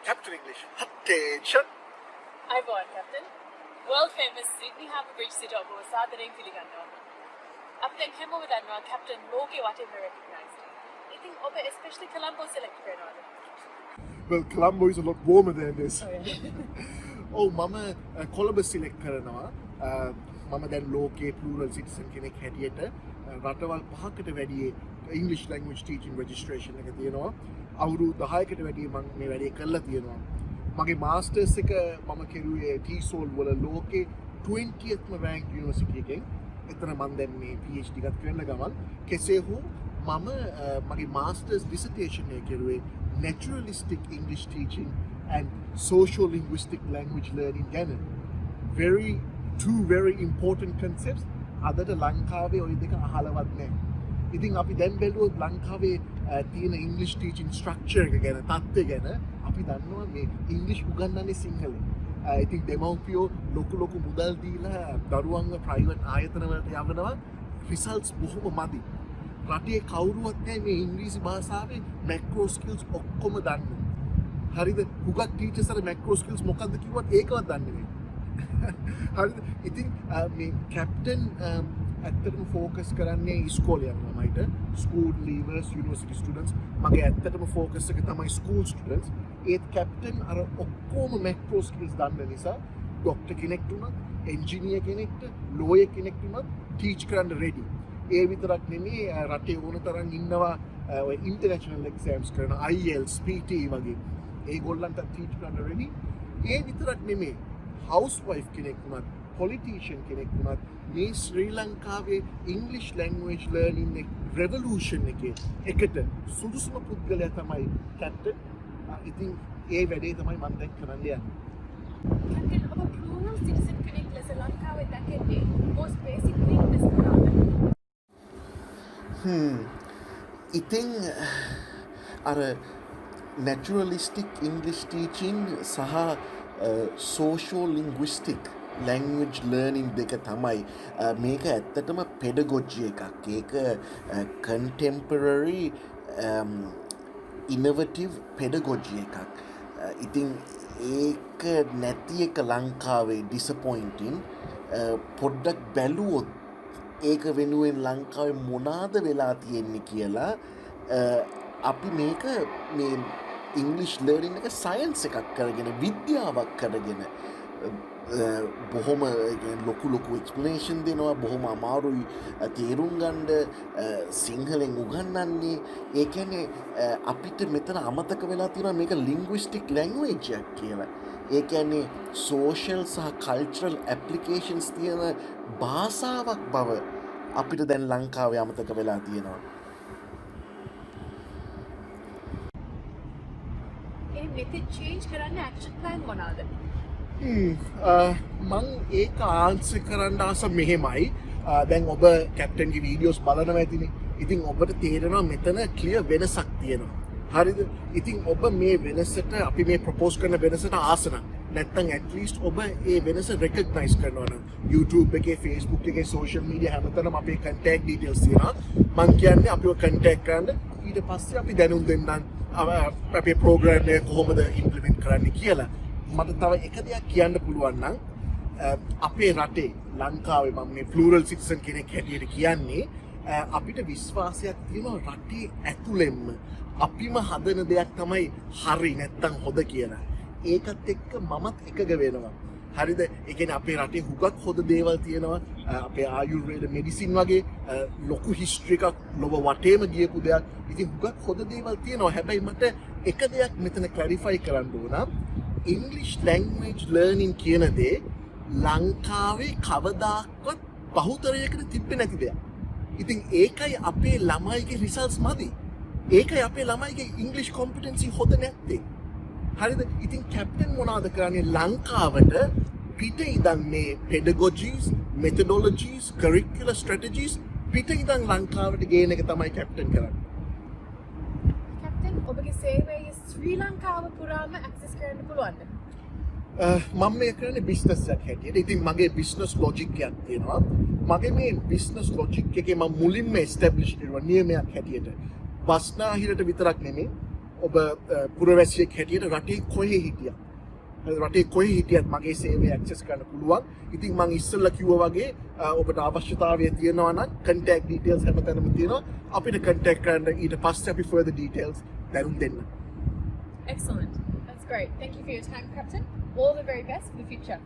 Captain English. Attention. I want, Captain. World famous Sydney Harbour Bridge සිට ඔබ සාදරයෙන් පිළිගන්නවා. අපි දැන් හැමෝම දන්නවා Captain ලෝකේ වටේම recognized. ඉතින් ඔබ especially Colombo select කරනවාද? Well, Colombo is a lot warmer than this. Oh, yeah. Oh, මම කොළඹ select කරනවා. මම දැන් ලෝකේ plural citizen කෙනෙක් හැටියට රටවල් 5කට වැඩි English language teaching registration එක තියෙනවා. අවුරුදු 10කට වැඩි මම මේ වැඩේ කරලා තියෙනවා. මගේ මාස්ටර්ස් එක මම කෙරුවේ TESOL වල ලෝකේ 20th rank university එකෙන්. එතන මම දැන් මේ PhD එකත් කරන්න ගමන් කෙසේ හෝ මම මගේ මාස්ටර්ස් dissertation එක කෙරුවේ naturalistic English teaching and social linguistic language learning ගැන. Two very important concepts. අදට ලංකාවේ ওই දෙක අහලවත් නැහැ. ඉතින් අපි දැන් බැලුවොත් ලංකාවේ තියෙන English teaching structure එක ගැන තත්ත්වය ගැන අපි දන්නවා මේ English උගන්වන්නේ සිංහලෙන්. ඉතින් දෙමව්පියෝ ලොකු මුදල් දීලා දරුවන්ව private ආයතන වලට යවනවා. results බොහොම මදි. රටේ කවුරුවත් නැහැ මේ ඉංග්‍රීසි භාෂාවේ macro skills ඔක්කොම දන්නේ. හරිද? හුඟක් teachers අර macro skills මොකක්ද කිව්වත් ඒකවත් දන්නේ නැහැ. හරිද? ඉතින් මේ captain ඇත්තටම focus කරන්නේ ඉස්කෝලේ යන ළමයිට, school leavers, university students. මගේ ඇත්තටම focus එක තමයි school students. ඒත් captain අර ඔක්කොම macro skills දන්න නිසා doctor කෙනෙක්ට උනත්, engineer කෙනෙක්ට, lawyer කෙනෙක්ට උනත් teach කරන්න ready. ඒ විතරක් නෙමෙයි රටේ ඕන තරම් ඉන්නවා ඔය international exams කරන IELTS, PTE වගේ. ඒගොල්ලන්ට teach කරන්න ready. ඒ විතරක් නෙමෙයි housewife කෙනෙක් වුණත්, politician කෙනෙක් වුණත් මේ ශ්‍රී ලංකාවේ English language learning revolution එකේ එකට සුදුසුම පුද්ගලයා තමයි captain. ඉතින් ඒ වැඩේ තමයි මම දැන් කරන්න යන්නේ. Captain, ඔබ plural citizen කෙනෙක් ලෙස ලංකාවේ දැකෙන්නේ most basic weakness මොනවාද? ඉතින් අර naturalistic English teaching සහ social linguistic language learning දෙක තමයි මේක ඇත්තටම pedagogy එකක්. ඒක contemporary innovative pedagogy එකක්. ඉතින් ඒක නැති එක ලංකාවේ disappointing. පොඩ්ඩක් බැලුවොත් ඒක වෙනුවෙන් ලංකාවේ මොනාද වෙලා තියෙන්නේ කියලා අපි මේක මේ English learning එක science එකක් කරගෙන විද්‍යාවක් කරගෙන බොහොම ලොකු explanation දෙනවා, බොහොම අමාරුයි තේරුම් ගන්න සිංහලෙන් උගන්වන්නේ. ඒ කියන්නේ අපිට මෙතන අමතක වෙලා තියෙනවා මේක linguistic language එකක් කියලා. ඒ කියන්නේ social සහ cultural applications තියෙන භාෂාවක් බව අපිට දැන් ලංකාවේ අමතක වෙලා තියෙනවා. ඒ method change කරන්න action plan මොනවාද? මං ඒක ආන්සර් කරන්න ආස මෙහෙමයි. දැන් ඔබ කැප්ටන්ගේ වීඩියෝස් බලනවා ඇතිනේ. ඉතින් ඔබට තේරෙනවා මෙතන ක්ලියර් වෙනසක් තියෙනවා. හරිද? ඉතින් ඔබ මේ වෙනසට අපි මේ ප්‍රොපෝස් කරන වෙනසට ආස නැත්නම් at least ඔබ ඒ වෙනස recognize කරනවා නම් YouTube එකේ, Facebook එකේ, social media හැමතැනම අපේ contact details තියෙනවා. මං කියන්නේ අපිව contact කරන්න. ඊට පස්සේ අපි දැනුම් දෙන්නම් අපේ program එක කොහොමද implement කරන්න කියලා. මට තව එක දෙයක් කියන්න පුළුවන් නම් අපේ රටේ ලංකාවේ මම මේ plural citizen කෙනෙක් හැටියට කියන්නේ අපිට විශ්වාසයක් තියෙනවා රටේ ඇතුළෙන්ම අපිම හදන දෙයක් තමයි හරි නැත්තම් හොඳ කියලා. ඒකත් එක්ක මමත් එකග වෙනවා. හරිද? ඒ කියන්නේ අපේ රටේ හුඟක් හොඳ දේවල් තියෙනවා. අපේ ආයුර්වේද මෙඩිසින් වගේ ලොකු හිස්ටරි එකක් ලොව වටේම ගියපු දෙයක්. ඉතින් හුඟක් හොඳ දේවල් තියෙනවා. හැබැයි මට එක දෙයක් මෙතන ක්ලැරිෆයි කරන්න ඕන. English language learning කියන දේ ලංකාවේ කවදාවත් බහුතරයකට තිබ්බේ නැති දෙයක්. ඉතින් ඒකයි අපේ ළමයිගේ results මදි. ඒකයි අපේ ළමයිගේ English competency හොඳ නැත්තේ. හරිද? ඉතින් captain මොනවද කරන්නේ ලංකාවට පිට ඉඳන් මේ pedagogies, methodologies, curricular strategies පිට ඉඳන් ලංකාවට ගේන එක තමයි captain කරන්නේ. Captain, ඔබගේ සේවය ශ්‍රී ලංකාව පුරාම access කරන්න පුළුවන්ද? මම මේ කරන්නේ business එකක් හැටියට. ඉතින් මගේ business logic එකක් තියෙනවා. මගේ මේ business logic එකේ මම මුලින්ම establish කරුවා නියමයක් හැටියට. බස්නාහිරට විතරක් නෙමෙයි ඔබ පුරවැසියෙක් හැටියට රටේ කොහේ හිටියත් රටේ කොහේ හිටියත් මගේ සේවය ඇක්සස් කරන්න පුළුවන්. ඉතින් මම ඉස්සෙල්ලා කිව්වා වගේ ඔබට අවශ්‍යතාවය තියෙනවා නම් contact details හැමතැනම තියෙනවා. අපිට contact කරන්න ඊට පස්සේ අපි further details දැනුම් දෙන්න. Excellent. That's great. Thank you for your time, Captain. All the very best for the future.